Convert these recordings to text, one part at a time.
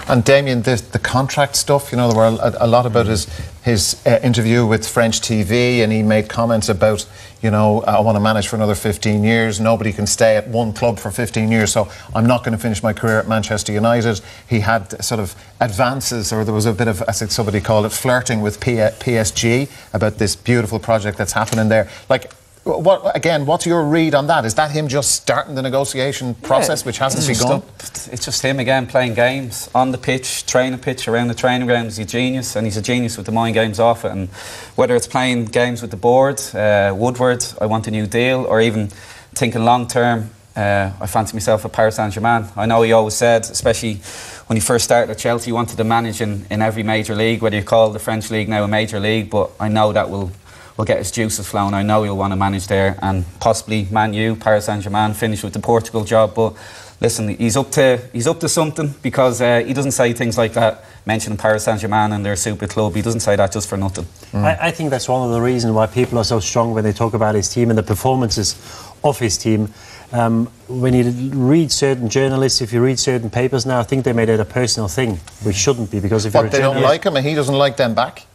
And Damien, the contract stuff, you know, there were a lot about his interview with French TV, and he made comments about, you know, I want to manage for another 15 years. Nobody can stay at one club for 15 years, so I'm not going to finish my career at Manchester United. He had sort of advances, or there was a bit of, as somebody called it, flirting with PSG about this beautiful project that's happening there. Like, what's your read on that? Is that him just starting the negotiation process, which hasn't begun? It's just him again playing games on the pitch, training pitch, around the training ground. He's a genius, and he's a genius with the mind games off it. And whether it's playing games with the board, Woodward, I want a new deal, or even thinking long term, I fancy myself at Paris Saint-Germain. I know he always said, especially when he first started at Chelsea, he wanted to manage in every major league, whether you call the French league now a major league, but I know that will get his juices flowing. I know he'll want to manage there, and possibly Man U, Paris Saint-Germain, finish with the Portugal job. But listen, he's up to something, because he doesn't say things like that, mentioning Paris Saint-Germain and their super club. He doesn't say that just for nothing. I think that's one of the reasons why people are so strong when they talk about his team and the performances of his team. When you read certain journalists, if you read certain papers now, I think they made it a personal thing, which shouldn't be, because if you're a they don't like him and he doesn't like them back?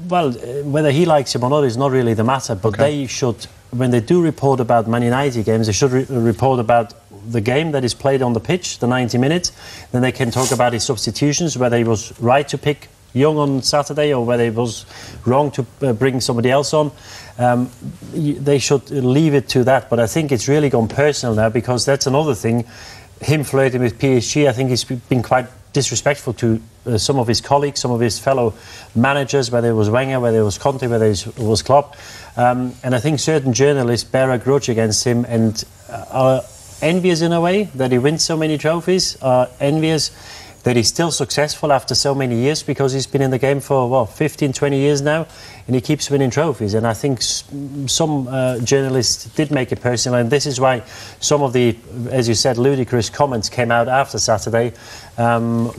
Well, whether he likes him or not is not really the matter, but they should, when they do report about Man United games, they should report about the game that is played on the pitch, the 90 minutes. Then they can talk about his substitutions, whether he was right to pick Young on Saturday or whether it was wrong to bring somebody else on. They should leave it to that, but I think it's really gone personal now, because that's another thing. Him flirting with PSG, I think he's been quite disrespectful to some of his colleagues, some of his fellow managers, whether it was Wenger, whether it was Conte, whether it was Klopp. And I think certain journalists bear a grudge against him and are envious in a way that he wins so many trophies, are envious that he's still successful after so many years, because he's been in the game for, what, 15, 20 years now, and he keeps winning trophies. And I think some journalists did make it personal, and this is why some of the, as you said, ludicrous comments came out after Saturday,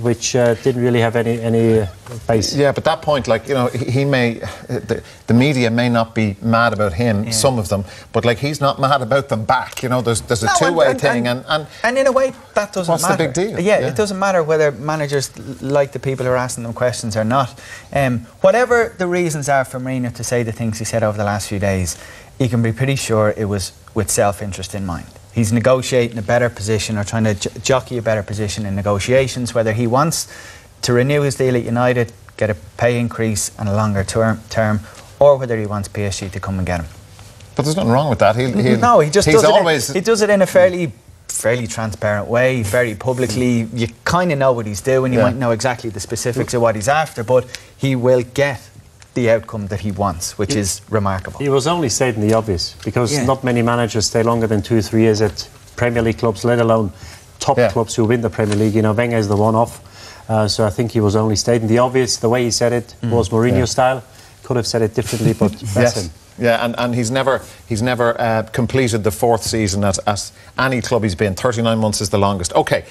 which didn't really have any base. Yeah, but that point, like, you know, he may, the media may not be mad about him, some of them, but like, he's not mad about them back. You know, there's a two-way thing, and in a way that doesn't matter. What's the big deal? Yeah, it doesn't matter whether managers like the people who are asking them questions or not. Whatever the reasons are for Mourinho to say the things he said over the last few days, you can be pretty sure it was with self-interest in mind. He's negotiating a better position, or trying to jockey a better position in negotiations, whether he wants to renew his deal at United, get a pay increase and a longer term, or whether he wants PSG to come and get him. But there's nothing wrong with that. No, he just does it in a fairly transparent way, very publicly. You kind of know what he's doing. You might know exactly the specifics of what he's after, but he will get the outcome that he wants, which is remarkable. He was only stating the obvious, because not many managers stay longer than 2 or 3 years at Premier League clubs, let alone top clubs who win the Premier League. You know, Wenger is the one-off. So I think he was only stating the obvious. The way he said it was Mourinho style. Could have said it differently, but that's him. Yeah, and he's never completed the 4th season at any club he's been. 39 months is the longest. Okay.